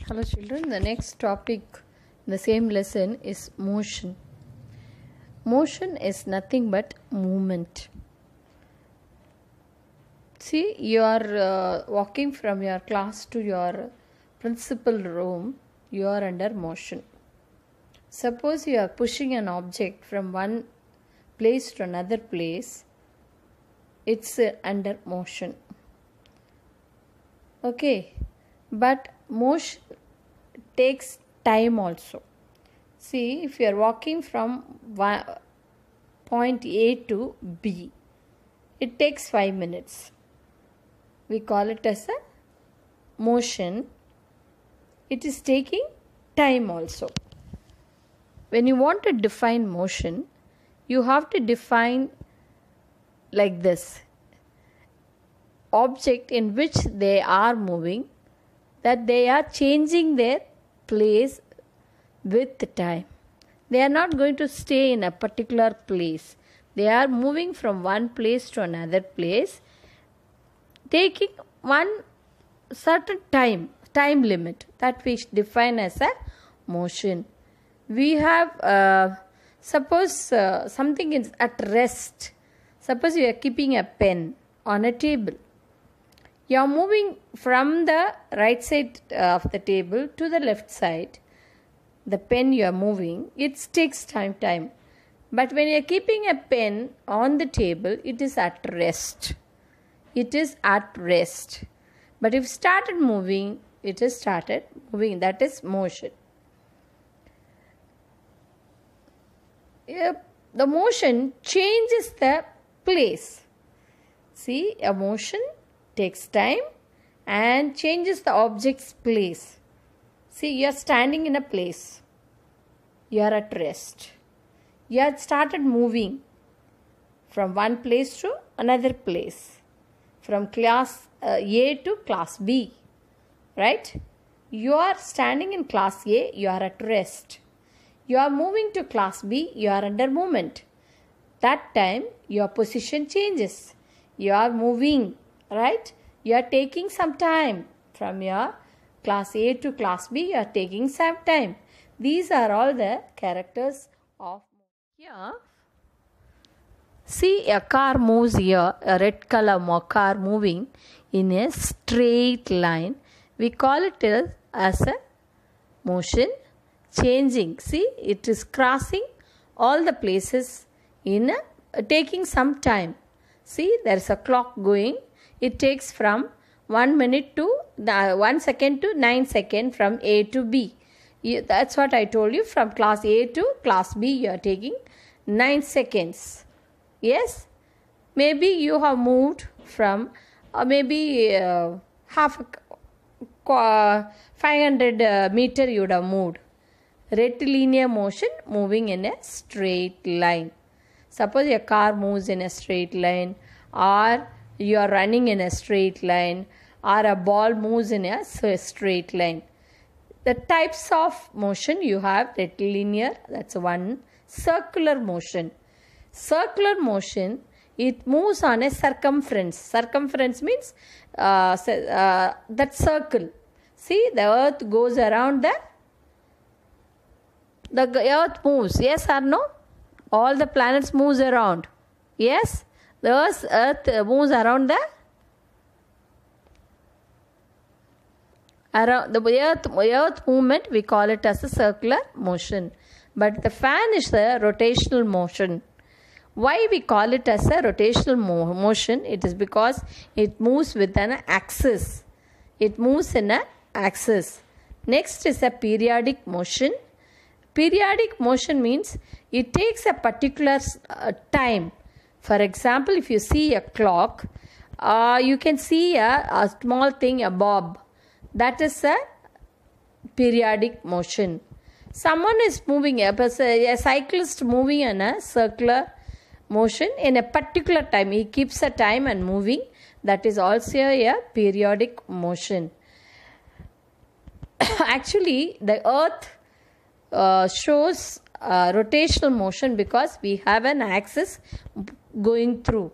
Hello children, the next topic in the same lesson is motion. Motion is nothing but movement. See, you are walking from your class to your principal room, you are under motion. Suppose you are pushing an object from one place to another place, it's under motion. Okay, but motion takes time also. See, if you are walking from point A to B, it takes 5 minutes. We call it as a motion. It is taking time also. When you want to define motion, you have to define like this. Object in which they are moving, that they are changing their place with time. They are not going to stay in a particular place. They are moving from one place to another place, taking one certain time limit that we define as a motion. We have, suppose something is at rest. Suppose you are keeping a pen on a table. You are moving from the right side of the table to the left side. The pen you are moving, it takes time. But when you are keeping a pen on the table, it is at rest. It is at rest. But if started moving, it is started moving. That is motion. The motion changes the place. See, a motion takes time and changes the object's place. See, you are standing in a place. You are at rest. You have started moving from one place to another place. From class A to class B. Right? You are standing in class A, you are at rest. You are moving to class B, you are under movement. That time, your position changes. You are moving. Right? You are taking some time from your class A to class B. You are taking some time. These are all the characters of here. See, a car moves here, a red color car moving in a straight line. We call it as a motion changing. See, it is crossing all the places in taking some time. See, there is a clock going. It takes from 1 minute to 1 second to 9 seconds from A to B. That's what I told you. From class A to class B, you are taking 9 seconds. Yes? Maybe you have moved from maybe half 500 meter you would have moved. Rectilinear motion moving in a straight line. Suppose your car moves in a straight line, or you are running in a straight line, or a ball moves in a straight line. The types of motion you have: rectilinear, that's one. Circular motion. Circular motion, it moves on a circumference. Circumference means that circle. See, the earth goes around the earth moves. Yes or no? All the planets moves around. Yes? The earth moves around the earth movement. We call it as a circular motion. But the fan is a rotational motion. Why we call it as a rotational motion? It is because it moves with an axis. It moves in an axis. Next is a periodic motion. Periodic motion means it takes a particular time. For example, if you see a clock, you can see a small thing, a bob. That is a periodic motion. Someone is moving, a cyclist moving in a circular motion in a particular time. He keeps a time and moving. That is also a periodic motion. Actually, the earth shows rotational motion because we have an axis going through.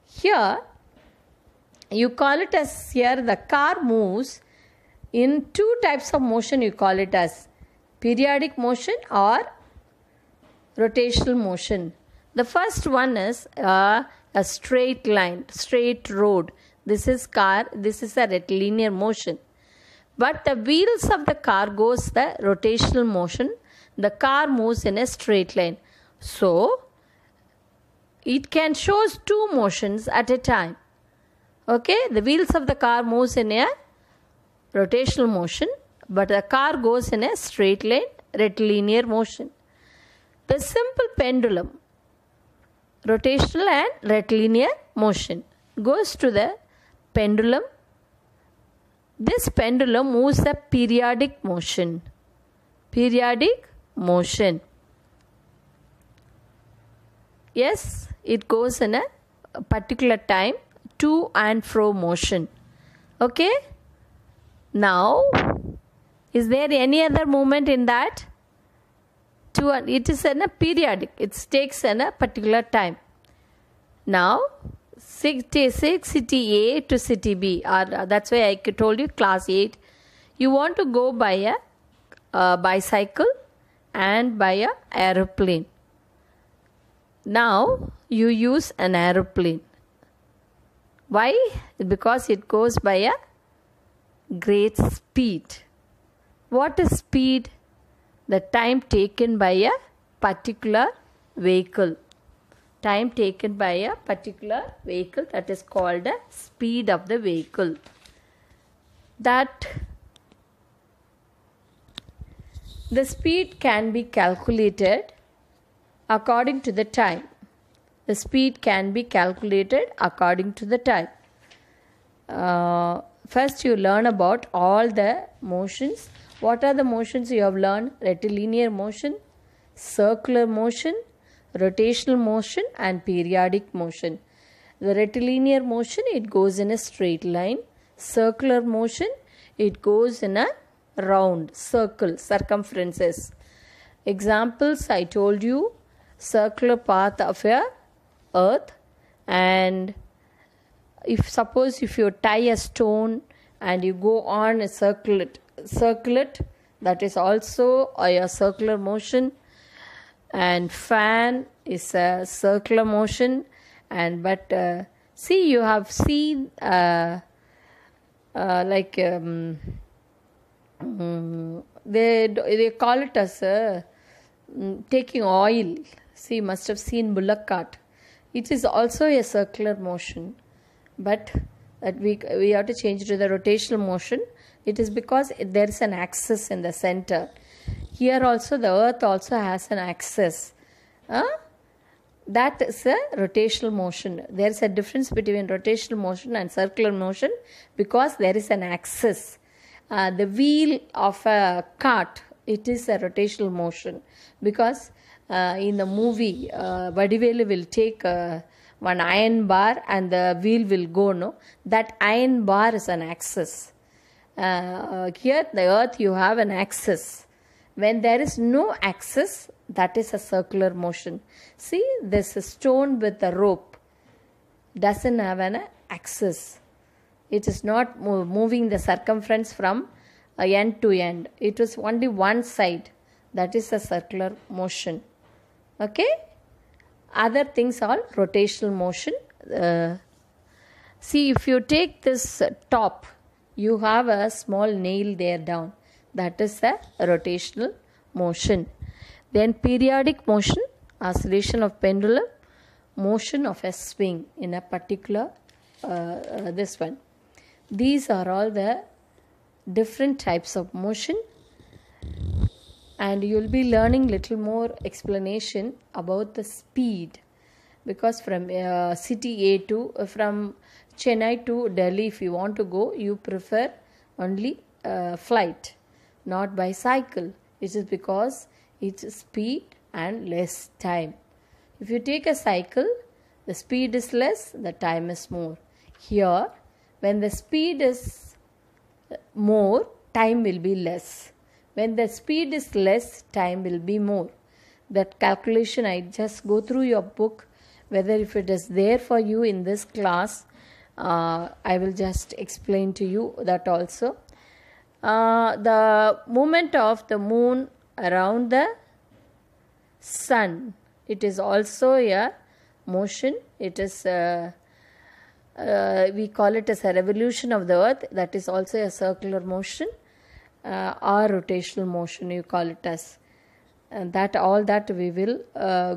Here, you call it as here the car moves In two types of motion, you call it as periodic motion or rotational motion. The first one is a straight line, straight road. This is car, this is a rectilinear motion. But the wheels of the car goes the rotational motion. The car moves in a straight line. So, it can show two motions at a time. Okay, the wheels of the car moves in a rotational motion, but the car goes in a straight line, rectilinear motion. The simple pendulum, rotational and rectilinear motion, goes to the pendulum. This pendulum moves a periodic motion. Periodic motion. Yes, it goes in a particular time, to and fro motion. Okay? Now, is there any other movement in that? It is in a periodic. It takes in a particular time. Now, city A to city B. That's why I told you class 8. You want to go by a bicycle and by a aeroplane. Now, you use an aeroplane. Why? Because it goes by a great speed. What is speed? The time taken by a particular vehicle. Time taken by a particular vehicle, that is called the speed of the vehicle. That the speed can be calculated according to the time. The speed can be calculated according to the time. First you learn about all the motions. What are the motions you have learned? Rectilinear motion, circular motion, rotational motion and periodic motion. The rectilinear motion, it goes in a straight line. Circular motion, it goes in a round, circle, circumferences. Examples I told you, circular path of a earth, and if you tie a stone and you go on a circle it, that is also a circular motion. And fan is a circular motion. See, you have seen they call it as taking oil. See, you must have seen bullock cart. It is also a circular motion, but that we have to change to the rotational motion. It is because there is an axis in the center. Here also the earth also has an axis. That is a rotational motion. There is a difference between rotational motion and circular motion because there is an axis. The wheel of a cart, it is a rotational motion because in the movie, Vadivelu will take one iron bar and the wheel will go, no? That iron bar is an axis. Here, the earth, you have an axis. When there is no axis, that is a circular motion. See, this stone with a rope doesn't have an axis. It is not moving the circumference from end to end. It is only one side. That is a circular motion. Okay? Other things are rotational motion. See, if you take this top, you have a small nail there down. That is a rotational motion. Then periodic motion, oscillation of pendulum, motion of a swing in a particular this one. These are all the different types of motion, and you will be learning little more explanation about the speed, because from city A to from Chennai to Delhi, if you want to go, you prefer only flight, not by cycle. It is because it's speed and less time. If you take a cycle, the speed is less, the time is more. Here, when the speed is more, time will be less. When the speed is less, time will be more. That calculation, I just go through your book, whether if it is there for you in this class, I will just explain to you that also. the movement of the moon around the sun. It is also a motion. It is we call it as a revolution of the earth. That is also a circular motion or rotational motion, you call it as. And that all that we will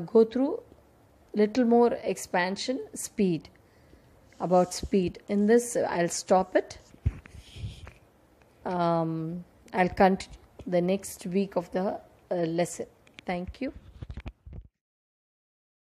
go through little more expansion. Speed, about speed. In this I'll stop it. I'll continue the next week of the lesson. Thank you.